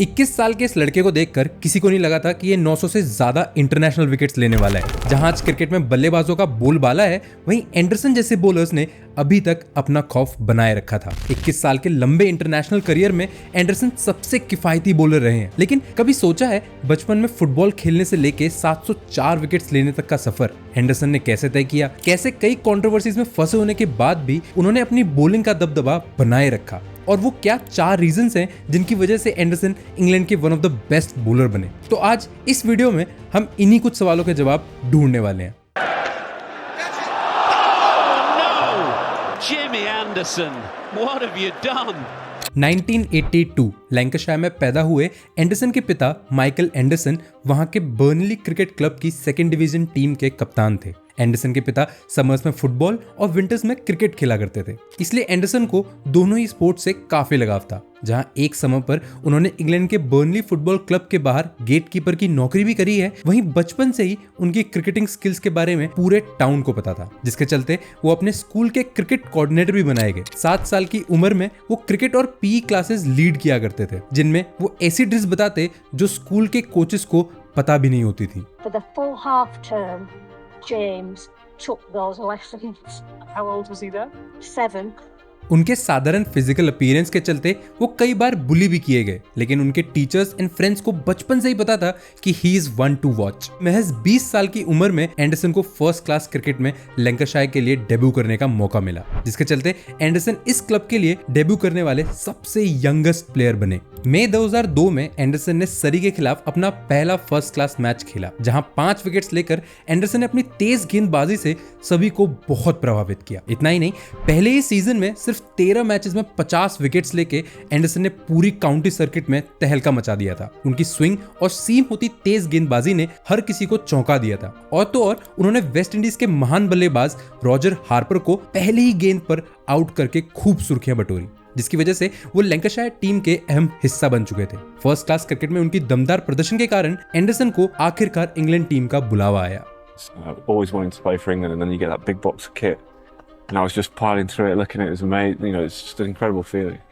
21 साल के इस लड़के को देखकर किसी को नहीं लगा था कि ये 900 से ज्यादा इंटरनेशनल विकेट्स लेने वाला है। जहां आज क्रिकेट में बल्लेबाजों का बोलबाला है, वहीं एंडरसन जैसे बॉलर्स ने अभी तक अपना खौफ बनाए रखा था। 21 साल के लंबे इंटरनेशनल करियर में एंडरसन सबसे किफायती बॉलर रहे हैं, लेकिन कभी सोचा है बचपन में फुटबॉल खेलने से लेके 704 विकेट्स लेने तक का सफर एंडरसन ने कैसे तय किया? कैसे कई कंट्रोवर्सीज में फंसे होने के बाद भी उन्होंने अपनी बॉलिंग का दबदबा बनाए रखा? और वो क्या 4 रीजंस हैं जिनकी वजह से एंडरसन इंग्लैंड के one of the best bowler बने? तो आज इस वीडियो में हम इन्हीं कुछ सवालों के जवाब ढूंढने वाले हैं। Jimmy Anderson, what have you done? 1982 Lancashire में पैदा हुए एंडरसन के पिता माइकल एंडरसन वहां के बर्नली क्रिकेट क्लब की सेकेंड डिवीजन टीम के कप्तान थे। एंडरसन के पिता समर्स में फुटबॉल और विंटर्स में क्रिकेट खेला करते थे, इसलिए एंडरसन को दोनों ही स्पोर्ट्स से काफी लगाव था। जहां एक समय पर उन्होंने इंग्लैंड के बर्नली फुटबॉल क्लब के बाहर गेटकीपर की नौकरी भी करी है, वहीं बचपन से ही उनकी क्रिकेटिंग स्किल्स के बारे में पूरे टाउन को पता था, जिसके चलते वो अपने स्कूल के क्रिकेट कोऑर्डिनेटर भी बनाए गए। 7 साल की उम्र में वो क्रिकेट और पीई क्लासेस लीड किया करते थे, जिनमें वो ऐसी ड्रिल्स बताते जो स्कूल के कोचेस को पता भी नहीं होती थी। For the full half term, James took those lessons. How old was he then? 7. उनके साधारण फिजिकल अपीयरेंस के चलते वो कई बार बुली भी किए गए, लेकिन उनके टीचर्स एंड फ्रेंड्स को बचपन से ही पता था कि he is one two watch. महज 20 साल की उम्र में एंडरसन को फर्स्ट क्लास क्रिकेट में लैंकाशायर के लिए डेब्यू करने का मौका मिला, जिसके चलते एंडरसन इस क्लब के लिए डेब्यू करने वाले सबसे यंगेस्ट प्लेयर बने। मई 2002 में एंडरसन ने सरी के खिलाफ अपना पहला फर्स्ट क्लास मैच खेला, जहां 5 विकेट्स लेकर एंडरसन ने अपनी तेज गेंदबाजी से सभी को बहुत प्रभावित किया। इतना ही नहीं, पहले ही सीजन में सिर्फ 13 मैचेस में 50 विकेट्स लेके एंडरसन ने पूरी काउंटी सर्किट में तहलका मचा दिया था। उनकी स्विंग और सीम होती तेज गेंदबाजी ने हर किसी को चौंका दिया था। और तो और उन्होंने वेस्ट इंडीज के महान बल्लेबाज रॉजर हार्पर को पहली ही गेंद पर आउट करके खूब सुर्खियां बटोरी, जिसकी वजह से वो लैंकाशायर टीम के अहम हिस्सा बन चुके थे। फर्स्ट क्लास क्रिकेट में उनकी दमदार प्रदर्शन के कारण एंडरसन को आखिरकार इंग्लैंड टीम का बुलावा आया। Always wanting to play for England, and then you get that big box of kit, and I was just piling through it, looking at it, it was amazing. It's just an incredible feeling.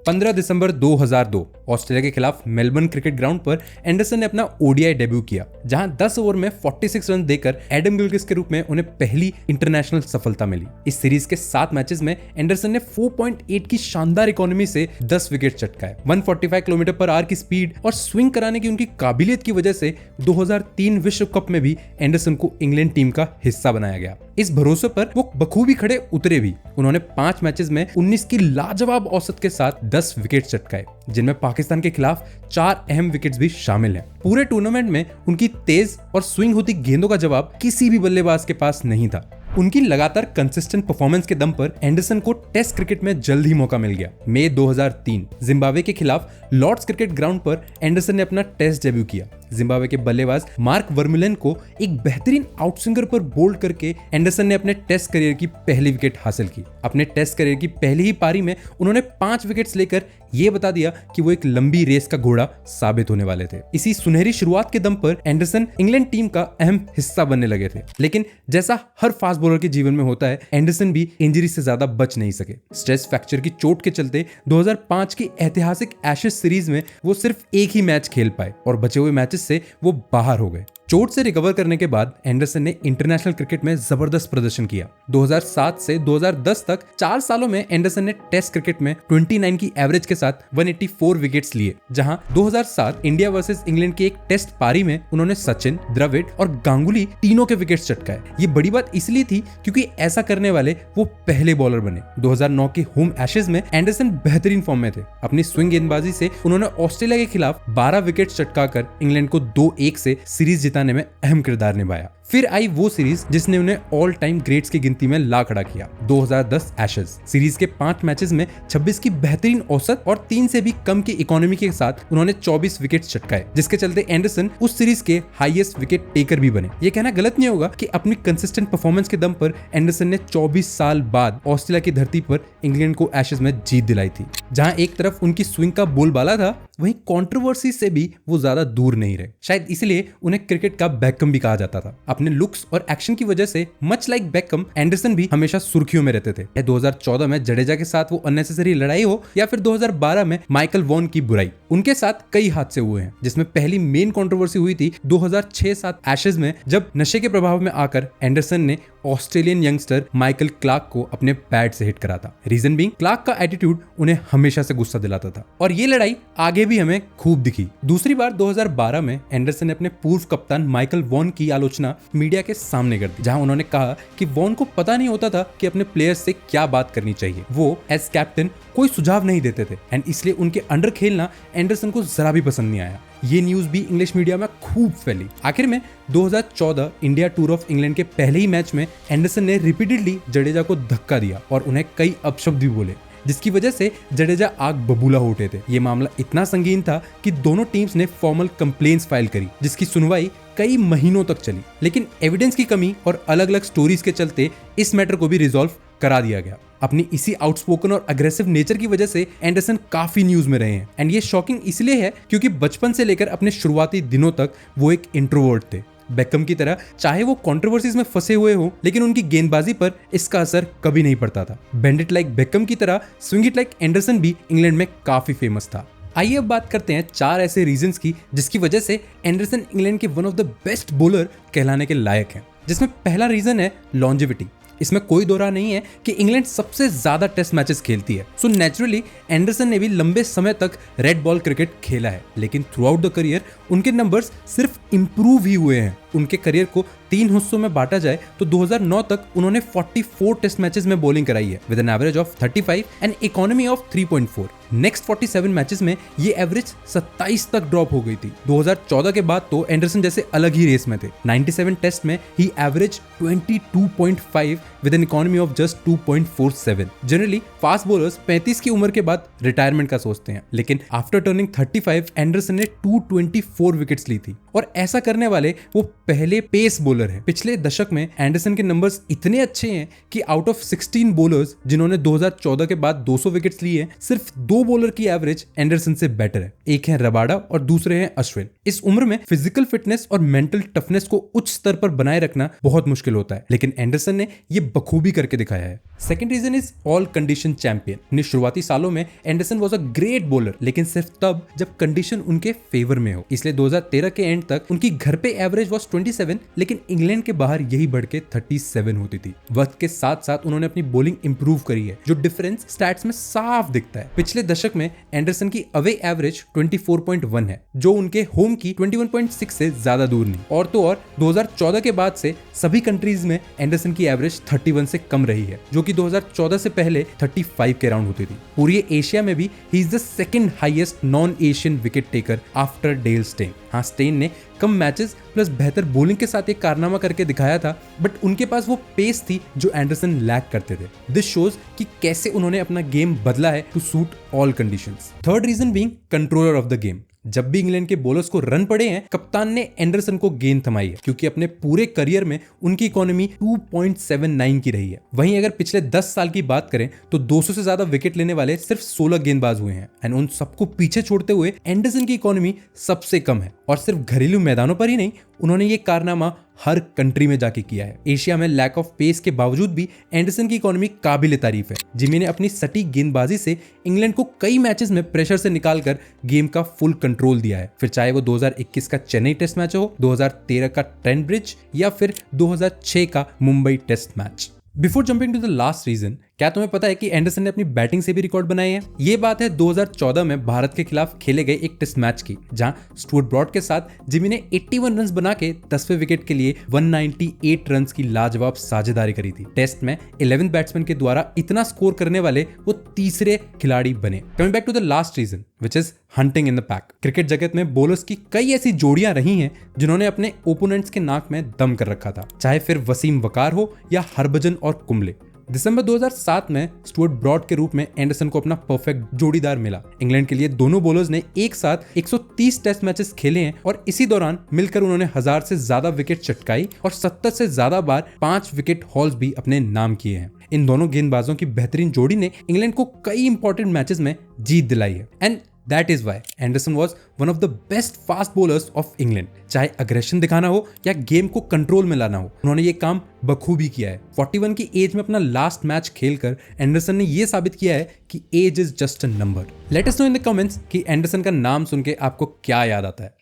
15 December 2002 Australia के खिलाफ Melbourne cricket ground पर Anderson ने अपना ODI debut किया, जहां 10 over में 46 run देकर Adam Gilchrist के रूप में उन्हें पहली इंटरनेशनल सफलता मिली। इस सीरीज के 7 मैचेस में एंडरसन ने 4.8 की शानदार इकोनॉमी से 10 विकेट चटकाए। 145 किलोमीटर पर आवर की स्पीड और स्विंग कराने की उनकी काबिलियत की वजह से 2003 विश्व कप में भी एंडरसन को इंग्लैंड टीम का हिस्सा बनाया गया। इस भरोसे पर वो बखूबी खड़े उतरे भी। उन्होंने 5 मैचेस में 19 की लाजवाब औसत के साथ 10 विकेट चटकाए, जिनमें पाकिस्तान के खिलाफ 4 अहम विकेट्स भी शामिल हैं। पूरे टूर्नामेंट में उनकी तेज और स्विंग होती गेंदों का जवाब किसी भी बल्लेबाज के पास नहीं था। उनकी लगातार कंसिस्टेंट परफॉर्मेंस के दम पर एंडरसन को टेस्ट क्रिकेट में जल्द ही मौका मिल गया। मई 2003 जिम्बाब्वे के खिलाफ लॉर्ड्स क्रिकेट ग्राउंड पर एंडरसन ने अपना टेस्ट डेब्यू किया। जिम्बाब्वे के बल्लेबाज मार्क वर्मुलेन को एक बेहतरीन आउटस्विंगर पर बोल्ड करके एंडरसन ने अपने टेस्ट करियर की पहली विकेट हासिल की। अपने टेस्ट करियर की पहली ही पारी में उन्होंने 5 विकेट्स लेकर यह बता दिया कि वो एक लंबी रेस का घोड़ा साबित होने वाले थे। इसी सुनहरी शुरुआत के दम पर एंडरसन इंग्लैंड टीम का अहम हिस्सा बनने लगे थे, लेकिन जैसा हर फास्ट बॉलर के जीवन में होता है, एंडरसन भी इंजरी से ज्यादा बच नहीं सके। स्ट्रेस फ्रैक्चर की चोट के चलते 2005 की ऐतिहासिक एशेज सीरीज में वो सिर्फ एक ही मैच खेल पाए और बचे हुए मैचेस से वो बाहर हो गए। चोट से रिकवर करने के बाद एंडरसन ने इंटरनेशनल क्रिकेट में जबरदस्त प्रदर्शन किया। 2007 से 2010 तक 4 सालों में एंडरसन ने टेस्ट क्रिकेट में 29 की एवरेज के साथ 184 विकेट्स लिए, जहां 2007 इंडिया वर्सेस इंग्लैंड की एक टेस्ट पारी में उन्होंने सचिन, द्रविड़ और गांगुली तीनों के विकेट्स चटकाए। ये बड़ी बात इसलिए थी क्योंकि ऐसा करने वाले वो पहले बॉलर बने। 2009 के होम एशेज में एंडरसन बेहतरीन फॉर्म में थे। अपनी स्विंग गेंदबाजी से उन्होंने ऑस्ट्रेलिया के खिलाफ 12 विकेट्स चटकाकर इंग्लैंड को 2-1 से सीरीज जिताने में अहम किरदार निभाया। फिर आई वो सीरीज जिसने उन्हें ऑल टाइम ग्रेट्स की गिनती में ला खड़ा किया, 2010 एशेज। सीरीज के 5 मैचेस में 26 की बेहतरीन औसत और 3 से भी कम की इकोनॉमी के साथ उन्होंने 24 विकेट चटकाए, जिसके चलते एंडरसन उस सीरीज के हाईएस्ट विकेट टेकर भी बने। ये कहना गलत नहीं होगा कि अपनी कंसिस्टेंट परफॉर्मेंस के दम पर एंडरसन ने 24 साल बाद ऑस्ट्रेलिया की धरती पर इंग्लैंड को एशेज में जीत दिलाई थी। जहां एक तरफ उनकी स्विंग का बोलबाला था, वहीं कंट्रोवर्सी से भी वो ज्यादा दूर नहीं रहे। शायद इसलिए उन्हें क्रिकेट का बैकम भी कहा जाता था। अपने लुक्स और एक्शन की वजह से मच लाइक बेकम, एंडरसन भी हमेशा सुर्खियों में रहते थे। 2014 में जडेजा के साथ वो अननेसेसरी लड़ाई हो या फिर 2012 में माइकल वॉन की बुराई, उनके साथ कई हादसे हुए हैं, जिसमें पहली मेन कंट्रोवर्सी हुई थी 2006-7 एशेज में, जब नशे के प्रभाव में आकर एंडरसन ने ऑस्ट्रेलियन यंगस्टर माइकल क्लार्क को अपने पैड से हिट करा था। रीजन बीइंग क्लार्क का एटीट्यूड उन्हें हमेशा से गुस्सा दिलाता था और ये लड़ाई आगे भी हमें खूब दिखी। दूसरी बार 2012 में एंडरसन ने अपने पूर्व कप्तान माइकल वॉन की आलोचना मीडिया के सामने कर दी, जहां उन्होंने कहा कि वॉन को पता नहीं होता था कि अपने प्लेयर्स से क्या बात करनी चाहिए। वो एज कैप्टन कोई सुझाव नहीं देते थे एंड इसलिए उनके अंडर खेलना एंडरसन को जरा भी पसंद नहीं आया। ये न्यूज भी इंग्लिश मीडिया में खूब फैली। आखिर में 2014 इंडिया टूर ऑफ इंग्लैंड के पहले ही मैच में एंडरसन ने रिपीटेडली जडेजा को धक्का दिया और उन्हें कई अपशब्द भी बोले, जिसकी वजह से जडेजा आग बबूला हो उठे थे। ये मामला इतना संगीन था कि दोनों टीम्स ने फॉर्मल कंप्लेंट्स फाइल करी, जिसकी सुनवाई कई महीनों तक चली, लेकिन एविडेंस की कमी और अलग अलग स्टोरीज के चलते इस मैटर को भी रिजॉल्व करा दिया गया। अपनी इसी आउटस्पोकन और अग्रेसिव नेचर की वजह से एंडरसन काफी न्यूज में रहे हैं एंड ये शॉकिंग इसलिए है क्योंकि बचपन से लेकर अपने शुरुआती दिनों तक वो एक इंट्रोवर्ट थे। बेकम की तरह चाहे वो कंट्रोवर्सीज में फंसे हुए हो, लेकिन उनकी गेंदबाजी पर इसका असर कभी नहीं पड़ता था। बेंड इट लाइक बेकम की तरह स्विंग इट लाइक एंडरसन भी इंग्लैंड में काफी फेमस था। आइए अब बात करते हैं 4 ऐसे रीजंस की जिसकी वजह से एंडरसन इंग्लैंड के one of the best bowler कहलाने के लायक हैं। जिसमें पहला रीजन है लॉन्जेविटी। इसमें कोई दो राह नहीं है कि इंग्लैंड सबसे ज्यादा टेस्ट मैचेस खेलती है, सो नेचुरली एंडरसन ने भी लंबे समय तक रेड बॉल क्रिकेट खेला है, लेकिन थ्रू आउट द करियर उनके नंबर्स सिर्फ इंप्रूव ही हुए हैं। उनके करियर को 3 हिस्सों में बांटा जाए तो 2009 तक उन्होंने 44 टेस्ट मैचेस में बॉलिंग कराई है with an average of 35 and economy of 3.4। Next 47 matches में ये एवरेज 27 तक ड्रॉप हो गई थी। 2014 के बाद तो एंडरसन जैसे अलग ही रेस में थे। 97 टेस्ट में ही average 22.5 with an economy of just 2.47। Generally fast bowlers 35 की उम्र के बाद रिटायरमेंट का सोचते हैं, लेकिन आफ्टर टर्निंग 35 एंडरसन ने 224 विकेट्स ली थी और ऐसा करने वाले वो पहले पेस बॉलर है। पिछले दशक में एंडरसन के नंबर्स इतने अच्छे हैं कि आउट ऑफ 16 बॉलर्स जिन्होंने 2014 के बाद 200 विकेट्स लिए, सिर्फ 2 बॉलर की एवरेज एंडरसन से बेटर है। एक है रबाडा और दूसरे हैं अश्विन। इस उम्र में फिजिकल फिटनेस और मेंटल टफनेस को उच्च स्तर पर बनाए रखना बहुत मुश्किल होता है, लेकिन एंडरसन ने ये बखूबी करके दिखाया है। Second reason is all condition champion. अपने शुरुआती सालों में Anderson was a great bowler, लेकिन सिर्फ तब जब कंडीशन उनके फेवर में हो। इसलिए 2013 के एंड तक उनकी घर पे एवरेज वाज 27, लेकिन इंग्लैंड के बाहर यही बढ़ के 37 होती थी। वक्त के साथ साथ उन्होंने अपनी बॉलिंग इंप्रूव करी है, जो डिफरेंस स्टैट्स में साफ दिखता है। पिछले दशक में एंडरसन की अवे एवरेज 24.1 है, जो उनके होम की 21.6 से ज्यादा दूर नहीं। और तो और 2014 के बाद से सभी कंट्रीज में एंडरसन की एवरेज 31 से कम रही है, जो कि 2014 से पहले 35 के अराउंड होती थी। पूरी एशिया में भी he is the second highest non Asian wicket taker after Dale Steyn. हाँ, स्टेन ने कम मैचेस प्लस बेहतर बॉलिंग के साथ एक कारनामा करके दिखाया था, बट उनके पास वो पेस थी जो एंडरसन लैक करते थे। दिस शोज कि कैसे उन्होंने अपना गेम बदला है to suit all conditions. Third reason being controller of the game. जब भी इंग्लैंड के बॉलर्स को रन पड़े हैं, कप्तान ने एंडरसन को गेंद थमाई है, क्योंकि अपने पूरे करियर में उनकी इकोनॉमी 2.79 की रही है। वहीं अगर पिछले 10 साल की बात करें तो 200 से ज्यादा विकेट लेने वाले सिर्फ 16 गेंदबाज हुए हैं एंड उन सबको पीछे छोड़ते हुए एंडरसन की इकोनॉमी सबसे कम है। और सिर्फ घरेलू मैदानों पर ही नहीं, उन्होंने ये कारनामा हर कंट्री में जाके किया है। एशिया में लैक ऑफ पेस के बावजूद भी एंडरसन की इकोनॉमी काबिल तारीफ है। जिमी ने अपनी सटीक गेंदबाजी से इंग्लैंड को कई मैचेस में प्रेशर से निकालकर गेम का फुल कंट्रोल दिया है। फिर चाहे वो 2021 का चेन्नई टेस्ट मैच हो, 2013 का ट्रेंट ब्रिज या फिर 2006 का Mumbai test match. Before jumping to the last reason, क्या तुम्हें पता है कि एंडरसन ने अपनी बैटिंग से भी रिकॉर्ड बनाए हैं? ये बात है 2014 में भारत के खिलाफ खेले गए एक टेस्ट मैच की, जहां स्टुअर्ट ब्रॉड के साथ जिमी ने 81 रन्स बना के 10वें विकेट के लिए 198 रन्स की लाजवाब साझेदारी करी थी। टेस्ट में 11 बैट्समैन के द्वारा इतना स्कोर करने वाले वो तीसरे खिलाड़ी बने। Coming back to the last reason which is hunting in the pack. Cricket जगत में बॉलर्स की कई ऐसी जोड़ियां रही हैं जिन्होंने अपने ओपोनेंट्स के नाक में दम कर रखा था, चाहे फिर वसीम वकार हो या हरभजन और कुंबले। दिसंबर 2007 में स्टुअर्ट ब्रॉड के रूप में एंडरसन को अपना परफेक्ट जोड़ीदार मिला। इंग्लैंड के लिए दोनों बॉलर्स ने एक साथ 130 टेस्ट मैचेस खेले हैं और इसी दौरान मिलकर उन्होंने 1000 से ज्यादा विकेट चटकाई और 70 से ज्यादा बार 5 विकेट हॉल्स भी अपने नाम किए हैं। इन दोनों गेंदबाजों की बेहतरीन जोड़ी ने इंग्लैंड को कई इंपॉर्टेंट मैचेस में जीत दिलाई है। And that is why Anderson was one of the best fast bowlers of England. चाहे अग्रेशन दिखाना हो या गेम को कंट्रोल में लाना हो, उन्होंने ये काम बखूबी किया है। 41 की एज में अपना लास्ट मैच खेलकर एंडरसन ने ये साबित किया है कि age is just a number. Let us know in the comments कि एंडरसन का नाम सुन के आपको क्या याद आता है।